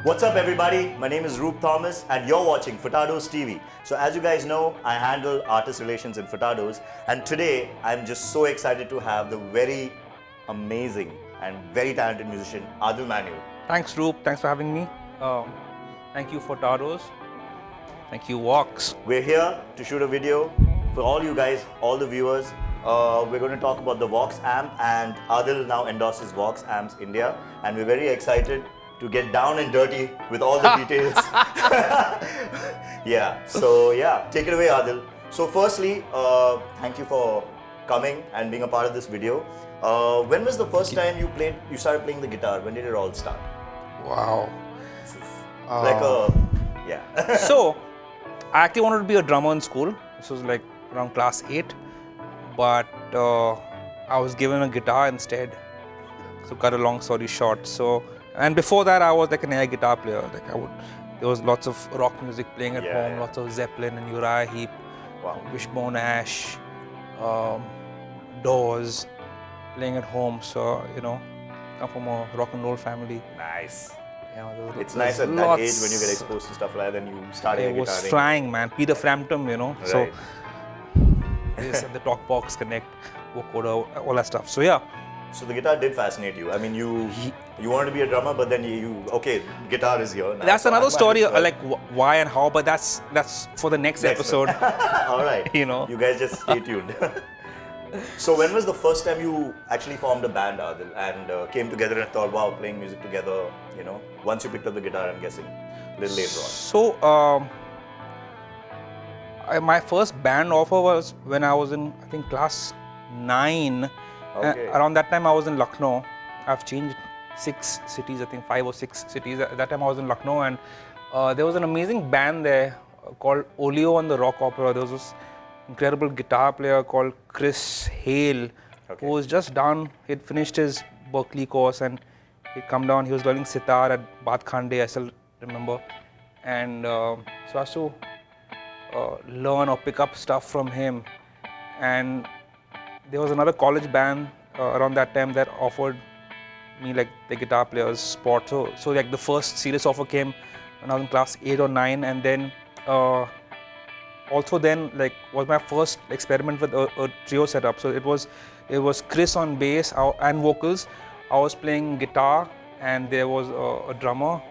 What's up everybody, my name is Roop Thomas and you're watching Furtados TV. So as you guys know, I handle artist relations in Furtados, and today I'm just so excited to have the very amazing and very talented musician Adil Manuel. Thanks Roop, thanks for having me. Thank you Furtados, thank you Vox. We're here to shoot a video for all you guys, all the viewers. We're going to talk about the Vox amp, and Adil now endorses Vox amps India, and we're very excited to get down and dirty with all the details. Take it away Adil. So firstly, thank you for coming and being a part of this video. When was the first time you started playing the guitar? When did it all start? Wow. So, I actually wanted to be a drummer in school. This was like around class 8, but I was given a guitar instead. So cut a long story short. And before that, I was like an air guitar player. There was lots of rock music playing at home, lots of Zeppelin and Uriah Heep, Wishbone Ash, Doors, playing at home. So, come from a rock and roll family. Nice. It's There's nice at that age when you get exposed to stuff like that, and you start air guitaring. It was flying, man. Peter Frampton, Right. So, yes, and the Talk Box Connect, vocoder, all that stuff. So, yeah. So the guitar did fascinate you. I mean, you wanted to be a drummer, but then okay, guitar is here now. That's another story, like why and how, but that's for the next episode. All right. You guys just stay tuned. So when was the first time you actually formed a band, Adil, and came together and thought, wow, playing music together, once you picked up the guitar, I'm guessing, a little later on. So, my first band offer was when I was in, I think, class 9. Okay. Around that time I was in Lucknow. I've changed 6 cities, I think 5 or 6 cities. At that time I was in Lucknow, and there was an amazing band there called Olio and the Rock Opera. There was this incredible guitar player called Chris Hale, who was just done. He'd finished his Berkeley course and he'd come down. He was learning sitar at Bath Khande, I still remember. And so I had to learn or pick up stuff from him. And there was another college band around that time that offered me like the guitar player's spot. So like the first serious offer came when I was in class 8 or 9, and then also then like was my first experiment with a trio setup. So it was Chris on bass and vocals. I was playing guitar, and there was a drummer.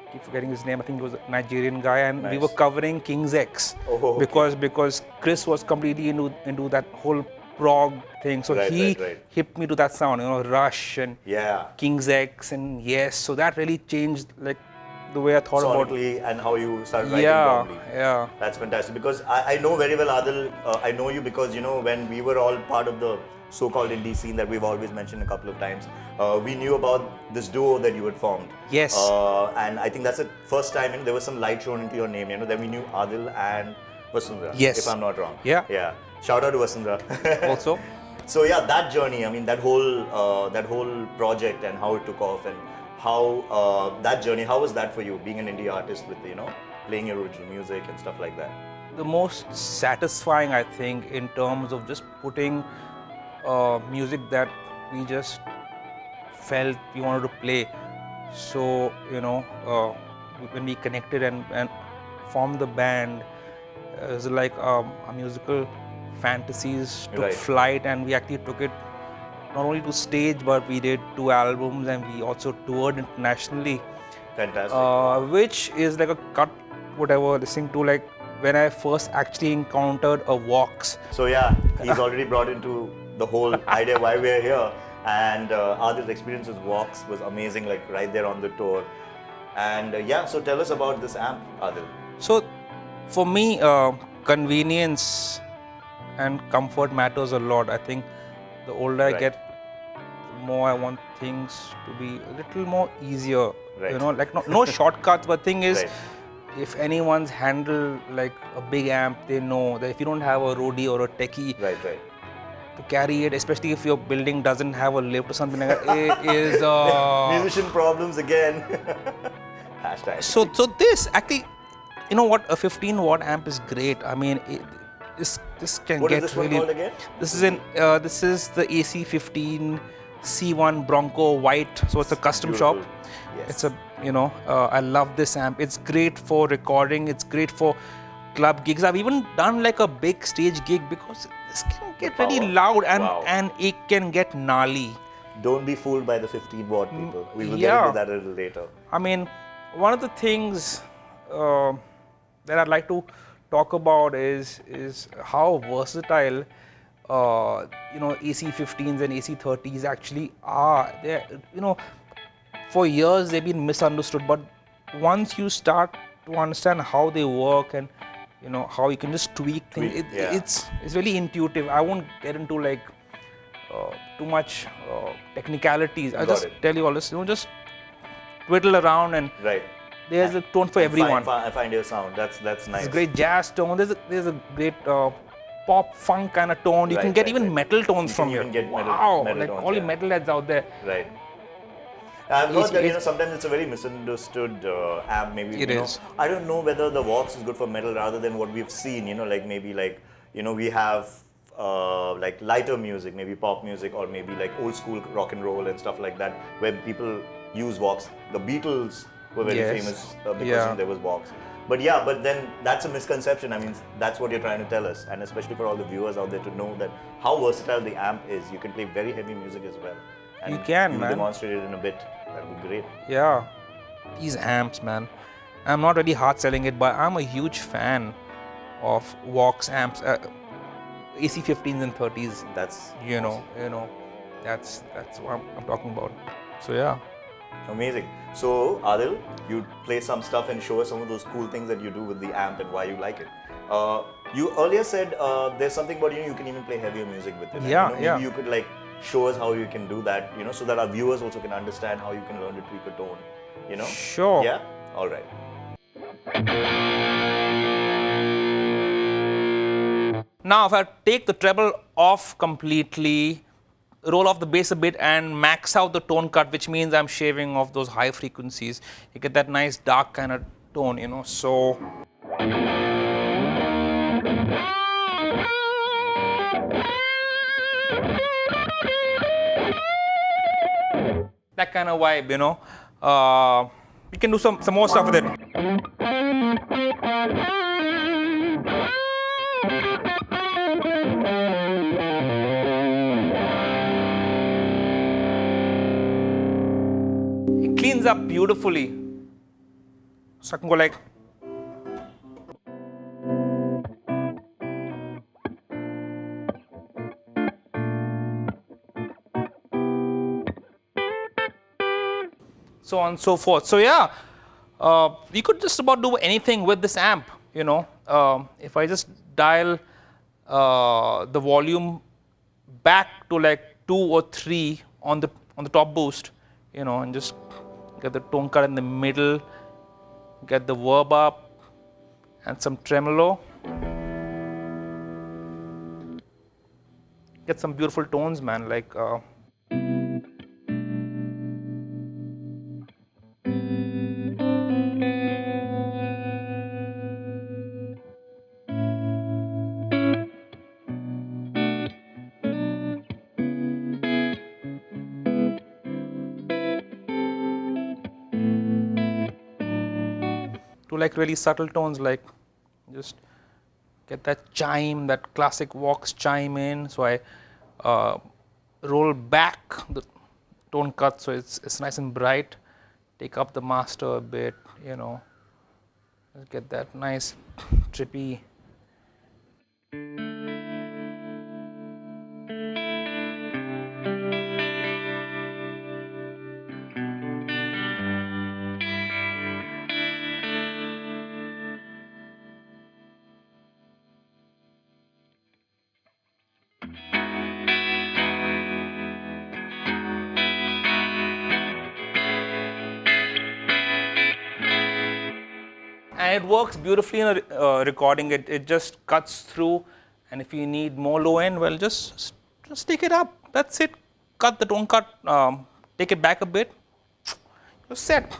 I keep forgetting his name. I think he was a Nigerian guy, and we were covering King's X because Chris was completely into that whole prog thing, so he hipped me to that sound, Rush and King's X and Yes. So that really changed like the way I thought about it and how you started writing probably. Yeah. That's fantastic, because I know very well Adil. I know you because when we were all part of the so-called indie scene that we've always mentioned a couple of times, we knew about this duo that you had formed. Yes. And I think that's the first time there was some light shown into your name. Then we knew Adil and Vasundhara. Yes. If I'm not wrong. Yeah. Shout out to Vasundhara. Also. So yeah, that journey. I mean, that whole project and how it took off, and how that journey. How was that for you, being an indie artist with playing your original music and stuff like that? The most satisfying, I think, in terms of just putting music that we just felt we wanted to play. So when we connected and formed the band, it was like our musical fantasies took flight, and we actually took it not only to stage, but we did 2 albums, and we also toured internationally. Fantastic. Which is like a cut, whatever, listening to like when I first actually encountered a Vox. So yeah, he's already brought into the whole idea why we're here, and Adil's experience with Vox was amazing, like right there on the tour. And so tell us about this amp, Adil. So for me, convenience and comfort matters a lot. I think the older I get, the more I want things to be a little more easier. Like no shortcuts, but thing is, if anyone's handled like a big amp, they know that if you don't have a roadie or a techie to carry it, especially if your building doesn't have a lift or something like that, it is musician problems again. Hashtag. So this actually, you know what, a 15-watt amp is great. I mean, this can what get is this really. One called again? This is the AC15 C1 Bronco White. So it's a custom shop. Yes. It's a I love this amp. It's great for recording. It's great for club gigs. I've even done like a big stage gig because this can get really loud and it can get gnarly. Don't be fooled by the 15 watt people. We will get Yeah. into that a little later. I mean, one of the things that I'd like to talk about is how versatile AC15s and AC30s actually are. For years they've been misunderstood, but once you start to understand how they work and how you can just tweak things, it's really intuitive. I won't get into like too much technicalities. I'll just tell you all this. Just twiddle around and there's a tone for everyone. I find your sound. That's nice. It's a great jazz tone. There's a great pop funk kind of tone. You can get even metal tones from here. Wow, like all the metalheads out there. Right. I've heard that sometimes it's a very misunderstood amp. Maybe it is. I don't know whether the Vox is good for metal rather than what we've seen. We have like lighter music, maybe pop music, or maybe like old school rock and roll and stuff like that, where people use Vox. The Beatles were very famous because there was Vox. But then that's a misconception. I mean, that's what you're trying to tell us, and especially for all the viewers out there to know that how versatile the amp is. You can play very heavy music as well. And you can, man. Demonstrate it in a bit. That'd be great. Yeah, these amps, man. I'm not really hard selling it, but I'm a huge fan of Vox amps, AC15s and 30s. That's that's what I'm talking about. So yeah. Amazing. So Adil, you play some stuff and show us some of those cool things that you do with the amp and why you like it. You earlier said there's something about you can even play heavier music with it. Yeah, maybe you could like show us how you can do that, so that our viewers also can understand how you can learn to tweak a tone, Sure. Yeah? All right. Now if I take the treble off completely, roll off the bass a bit and max out the tone cut, which means I'm shaving off those high frequencies, you get that nice dark kind of tone, so that kind of vibe, you can do some more stuff with it. It cleans up beautifully. So I can go like. So on and so forth. So yeah, you could just about do anything with this amp, if I just dial the volume back to like 2 or 3 on the top boost, and just get the tone cut in the middle, get the verb up and some tremolo, get some beautiful tones, man, like to like really subtle tones, like just get that chime, that classic Vox chime in. So I roll back the tone cut so it's nice and bright. Take up the master a bit, get that nice trippy. And it works beautifully in a recording. It just cuts through, and if you need more low end, well, just take it up. That's it. Cut the tone cut. Take it back a bit. You're set.